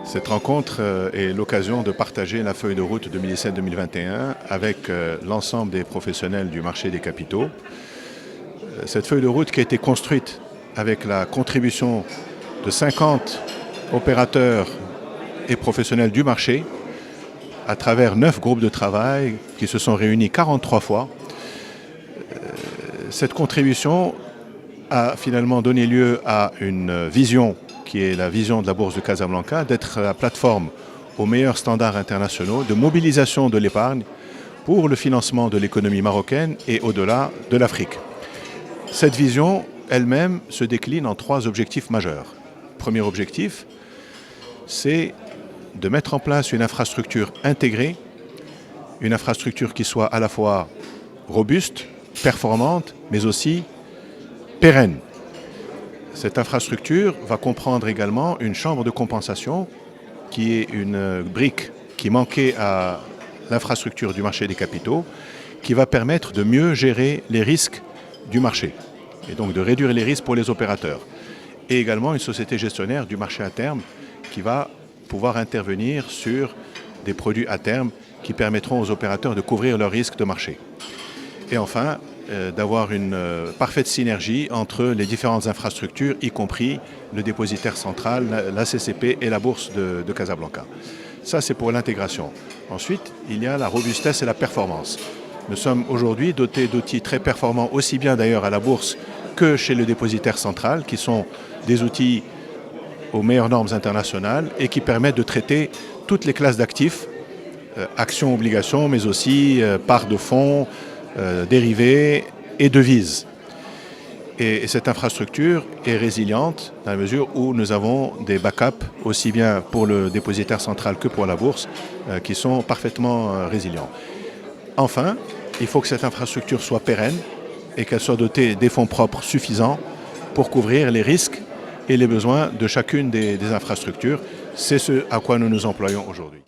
Cette rencontre est l'occasion de partager la feuille de route 2017-2021 avec l'ensemble des professionnels du marché des capitaux. Cette feuille de route qui a été construite avec la contribution de 50 opérateurs et professionnels du marché à travers 9 groupes de travail qui se sont réunis 43 fois. Cette contribution a finalement donné lieu à une vision qui est la vision de la Bourse de Casablanca, d'être la plateforme aux meilleurs standards internationaux de mobilisation de l'épargne pour le financement de l'économie marocaine et au-delà de l'Afrique. Cette vision elle-même se décline en 3 objectifs majeurs. Premier objectif, c'est de mettre en place une infrastructure intégrée, une infrastructure qui soit à la fois robuste, performante, mais aussi pérenne. Cette infrastructure va comprendre également une chambre de compensation qui est une brique qui manquait à l'infrastructure du marché des capitaux, qui va permettre de mieux gérer les risques du marché et donc de réduire les risques pour les opérateurs. Et également une société gestionnaire du marché à terme qui va pouvoir intervenir sur des produits à terme qui permettront aux opérateurs de couvrir leurs risques de marché. Et enfin, d'avoir une parfaite synergie entre les différentes infrastructures, y compris le dépositaire central, la CCP et la Bourse de Casablanca. Ça, c'est pour l'intégration. Ensuite, il y a la robustesse et la performance. Nous sommes aujourd'hui dotés d'outils très performants, aussi bien d'ailleurs à la Bourse que chez le dépositaire central, qui sont des outils aux meilleures normes internationales et qui permettent de traiter toutes les classes d'actifs, actions, obligations, mais aussi parts de fonds, dérivés et devises. Et cette infrastructure est résiliente dans la mesure où nous avons des backups, aussi bien pour le dépositaire central que pour la bourse, qui sont parfaitement résilients. Enfin, il faut que cette infrastructure soit pérenne et qu'elle soit dotée des fonds propres suffisants pour couvrir les risques et les besoins de chacune des infrastructures. C'est ce à quoi nous nous employons aujourd'hui.